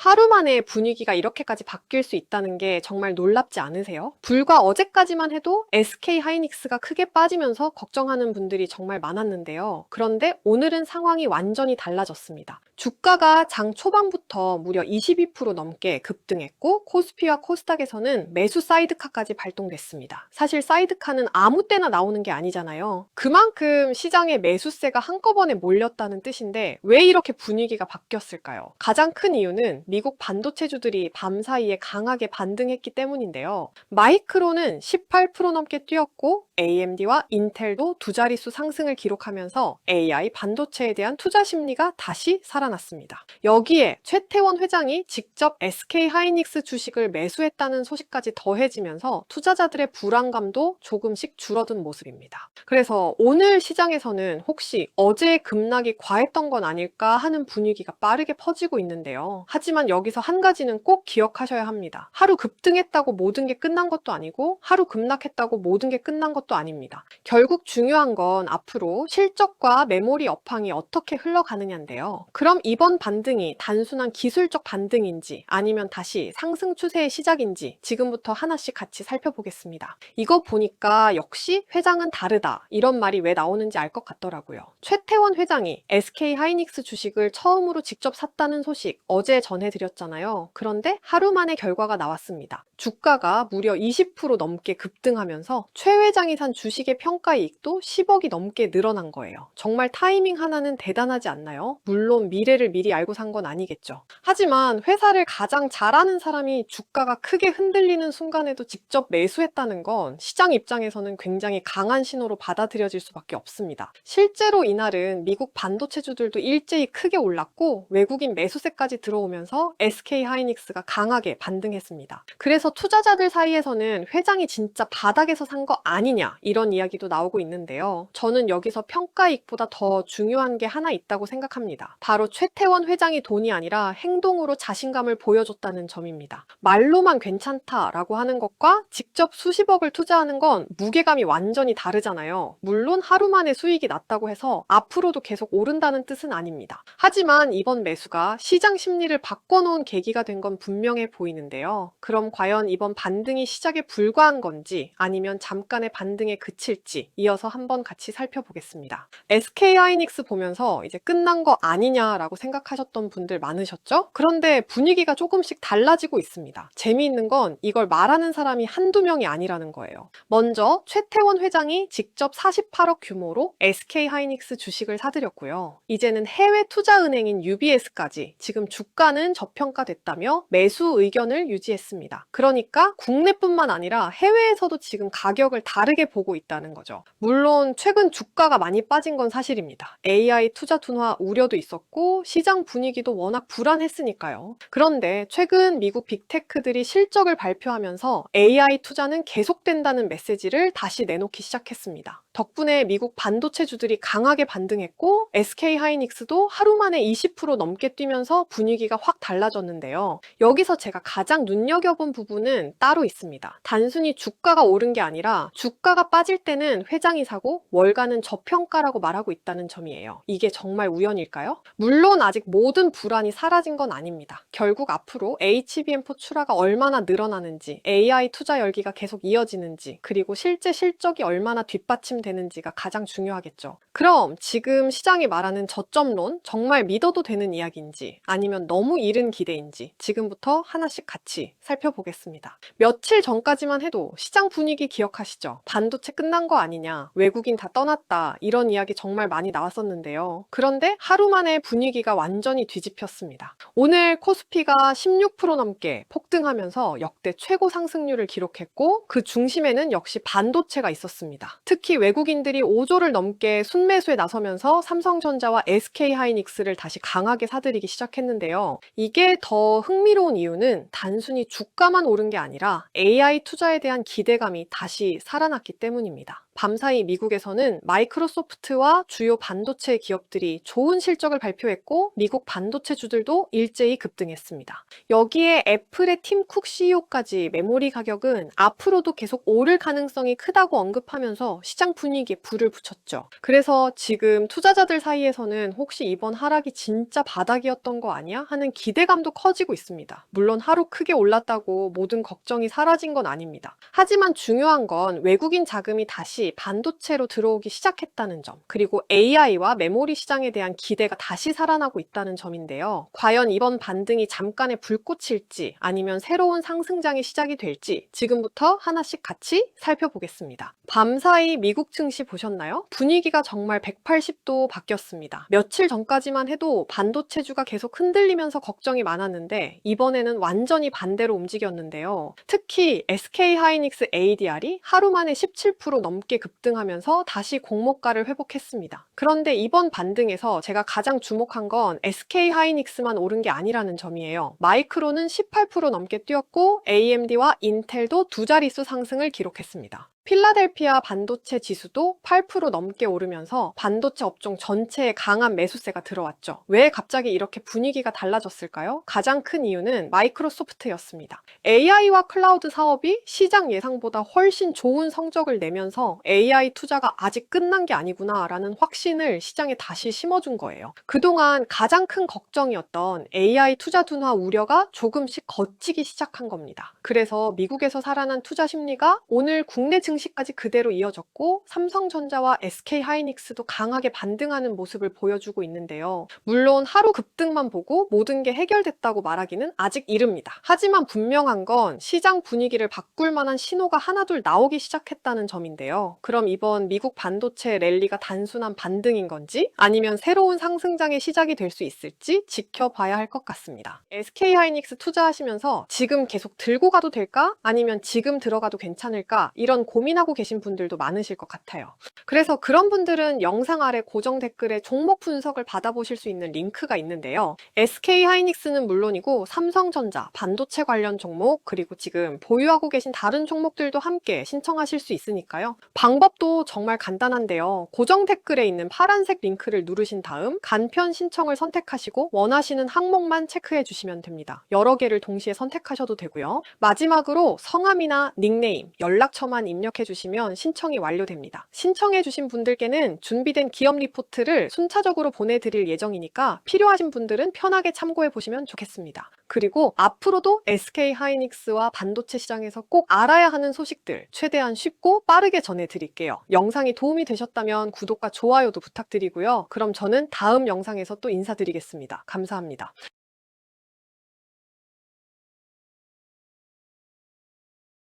하루 만에 분위기가 이렇게까지 바뀔 수 있다는 게 정말 놀랍지 않으세요? 불과 어제까지만 해도 SK 하이닉스가 크게 빠지면서 걱정하는 분들이 정말 많았는데요. 그런데 오늘은 상황이 완전히 달라졌습니다. 주가가 장 초반부터 무려 22% 넘게 급등했고 코스피와 코스닥에서는 매수 사이드카까지 발동됐습니다. 사실 사이드카는 아무 때나 나오는 게 아니잖아요. 그만큼 시장에 매수세가 한꺼번에 몰렸다는 뜻인데 왜 이렇게 분위기가 바뀌었을까요? 가장 큰 이유는 미국 반도체주들이 밤사이에 강하게 반등했기 때문인데요. 마이크론은 18% 넘게 뛰었고 AMD와 인텔도 두 자릿수 상승을 기록하면서 AI 반도체에 대한 투자 심리가 다시 살아났습니다. 여기에 최태원 회장이 직접 SK 하이닉스 주식을 매수했다는 소식까지 더해지면서 투자자들의 불안감도 조금씩 줄어든 모습입니다. 그래서 오늘 시장에서는 혹시 어제의 급락이 과했던 건 아닐까 하는 분위기가 빠르게 퍼지고 있는데요. 하지만 여기서 한 가지는 꼭 기억하셔야 합니다. 하루 급등했다고 모든 게 끝난 것도 아니고 하루 급락했다고 모든 게 끝난 것도 아닙니다. 결국 중요한 건 앞으로 실적과 메모리 업황이 어떻게 흘러가느냐인데요. 그럼 이번 반등이 단순한 기술적 반등인지 아니면 다시 상승 추세의 시작인지 지금부터 하나씩 같이 살펴보겠습니다. 이거 보니까 역시 회장은 다르다 이런 말이 왜 나오는지 알 것 같더라고요. 최태원 회장이 SK 하이닉스 주식을 처음으로 직접 샀다는 소식 어제 전해드렸잖아요. 그런데 하루 만에 결과가 나왔습니다. 주가가 무려 20% 넘게 급등하면서 최 회장이 산 주식의 평가이익도 10억이 넘게 늘어난 거예요. 정말 타이밍 하나는 대단하지 않나요? 물론 미래를 미리 알고 산 건 아니겠죠. 하지만 회사를 가장 잘하는 사람이 주가가 크게 흔들리는 순간에도 직접 매수했다는 건 시장 입장에서는 굉장히 강한 신호로 받아들여질 수밖에 없습니다. 실제로 이날은 미국 반도체주들도 일제히 크게 올랐고 외국인 매수세까지 들어오면서 SK 하이닉스가 강하게 반등했습니다. 그래서 투자자들 사이에서는 회장이 진짜 바닥에서 산 거 아니냐 이런 이야기도 나오고 있는데요. 저는 여기서 평가이익보다 더 중요한 게 하나 있다고 생각합니다. 바로 최태원 회장이 돈이 아니라 행동으로 자신감을 보여줬다는 점입니다. 말로만 괜찮다라고 하는 것과 직접 수십억을 투자하는 건 무게감이 완전히 다르잖아요. 물론 하루 만에 수익이 났다고 해서 앞으로도 계속 오른다는 뜻은 아닙니다. 하지만 이번 매수가 시장 심리를 바꿔놓은 계기가 된 건 분명해 보이는데요. 그럼 과연 이번 반등이 시작에 불과한 건지 아니면 잠깐의 반등에 그칠지 이어서 한번 같이 살펴보겠습니다. SK 하이닉스 보면서 이제 끝난 거 아니냐라고 생각하셨던 분들 많으셨죠? 그런데 분위기가 조금씩 달라지고 있습니다. 재미있는 건 이걸 말하는 사람이 한두 명이 아니라는 거예요. 먼저 최태원 회장이 직접 48억 규모로 SK 하이닉스 주식을 사들였고요. 이제는 해외 투자은행인 UBS까지 지금 주가는 저평가됐다며 매수 의견을 유지했습니다. 그러니까 국내뿐만 아니라 해외에서도 지금 가격을 다르게 보고 있다는 거죠. 물론 최근 주가가 많이 빠진 건 사실입니다. AI 투자 둔화 우려도 있었고 시장 분위기도 워낙 불안했으니까요. 그런데 최근 미국 빅테크들이 실적을 발표하면서 AI 투자는 계속된다는 메시지를 다시 내놓기 시작했습니다. 덕분에 미국 반도체주들이 강하게 반등했고 SK 하이닉스도 하루 만에 20% 넘게 뛰면서 분위기가 확 달라졌는데요. 여기서 제가 가장 눈여겨본 부분은 따로 있습니다. 단순히 주가가 오른 게 아니라 주가가 빠질 때는 회장이 사고 월가는 저평가라고 말하고 있다는 점이에요. 이게 정말 우연일까요? 물론 아직 모든 불안이 사라진 건 아닙니다. 결국 앞으로 HBM4 출하가 얼마나 늘어나는지, AI 투자 열기가 계속 이어지는지, 그리고 실제 실적이 얼마나 뒷받침되는지가 가장 중요하겠죠. 그럼 지금 시장이 말하는 저점론 정말 믿어도 되는 이야기인지 아니면 너무 이른 기대인지 지금부터 하나씩 같이 살펴보겠습니다. 며칠 전까지만 해도 시장 분위기 기억하시죠? 반도체 끝난 거 아니냐, 외국인 다 떠났다 이런 이야기 정말 많이 나왔었는데요. 그런데 하루 만에 분위기가 완전히 뒤집혔습니다. 오늘 코스피가 16% 넘게 폭등하면서 역대 최고 상승률을 기록했고 그 중심에는 역시 반도체가 있었습니다. 특히 외국인들이 5조를 넘게 순매수에 나서면서 삼성전자와 SK하이닉스를 다시 강하게 사들이기 시작했는데요. 이게 더 흥미로운 이유는 단순히 주가만 오른 게 아니라 AI 투자에 대한 기대감이 다시 살아났기 때문입니다. 밤사이 미국에서는 마이크로소프트와 주요 반도체 기업들이 좋은 실적을 발표했고 미국 반도체주들도 일제히 급등했습니다. 여기에 애플의 팀 쿡 CEO까지 메모리 가격은 앞으로도 계속 오를 가능성이 크다고 언급하면서 시장 분위기에 불을 붙였죠. 그래서 지금 투자자들 사이에서는 혹시 이번 하락이 진짜 바닥이었던 거 아니야? 하는 기대감도 커지고 있습니다. 물론 하루 크게 올랐다고 모든 걱정이 사라진 건 아닙니다. 하지만 중요한 건 외국인 자금이 다시 반도체로 들어오기 시작했다는 점, 그리고 AI와 메모리 시장에 대한 기대가 다시 살아나고 있다는 점인데요. 과연 이번 반등이 잠깐의 불꽃일지 아니면 새로운 상승장의 시작이 될지 지금부터 하나씩 같이 살펴보겠습니다. 밤사이 미국 증시 보셨나요? 분위기가 정말 180도 바뀌었습니다. 며칠 전까지만 해도 반도체주가 계속 흔들리면서 걱정이 많았는데 이번에는 완전히 반대로 움직였는데요. 특히 SK하이닉스 ADR이 하루 만에 17% 넘게 급등하면서 다시 공모가를 회복했습니다. 그런데 이번 반등에서 제가 가장 주목한 건 SK하이닉스만 오른 게 아니라는 점이에요. 마이크론은 18% 넘게 뛰었고 AMD와 인텔도 두 자릿수 상승을 기록했습니다. 필라델피아 반도체 지수도 8% 넘게 오르면서 반도체 업종 전체에 강한 매수세가 들어왔죠. 왜 갑자기 이렇게 분위기가 달라졌을까요? 가장 큰 이유는 마이크로소프트였습니다. AI와 클라우드 사업이 시장 예상보다 훨씬 좋은 성적을 내면서 AI 투자가 아직 끝난 게 아니구나 라는 확신을 시장에 다시 심어준 거예요. 그동안 가장 큰 걱정이었던 AI 투자 둔화 우려가 조금씩 걷히기 시작한 겁니다. 그래서 미국에서 살아난 투자 심리가 오늘 국내 증시까지 그대로 이어졌고 삼성전자와 SK하이닉스도 강하게 반등하는 모습을 보여주고 있는데요. 물론 하루 급등만 보고 모든 게 해결됐다고 말하기는 아직 이릅니다. 하지만 분명한 건 시장 분위기를 바꿀 만한 신호가 하나둘 나오기 시작했다는 점인데요. 그럼 이번 미국 반도체 랠리가 단순한 반등인 건지 아니면 새로운 상승장의 시작이 될 수 있을지 지켜봐야 할 것 같습니다. SK하이닉스 투자하시면서 지금 계속 들고 가도 될까? 아니면 지금 들어가도 괜찮을까? 이런 고민하고 계신 분들도 많으실 것 같아요. 그래서 그런 분들은 영상 아래 고정 댓글에 종목 분석을 받아보실 수 있는 링크가 있는데요. SK하이닉스는 물론이고 삼성전자, 반도체 관련 종목, 그리고 지금 보유하고 계신 다른 종목들도 함께 신청하실 수 있으니까요. 방법도 정말 간단한데요. 고정 댓글에 있는 파란색 링크를 누르신 다음 간편 신청을 선택하시고 원하시는 항목만 체크해 주시면 됩니다. 여러 개를 동시에 선택하셔도 되고요. 마지막으로 성함이나 닉네임, 연락처만 입력해 주시면 신청이 완료됩니다. 신청해 주신 분들께는 준비된 기업 리포트를 순차적으로 보내드릴 예정이니까 필요하신 분들은 편하게 참고해 보시면 좋겠습니다. 그리고 앞으로도 SK하이닉스와 반도체 시장에서 꼭 알아야 하는 소식들 최대한 쉽고 빠르게 전해드릴게요. 영상이 도움이 되셨다면 구독과 좋아요도 부탁드리고요. 그럼 저는 다음 영상에서 또 인사드리겠습니다. 감사합니다.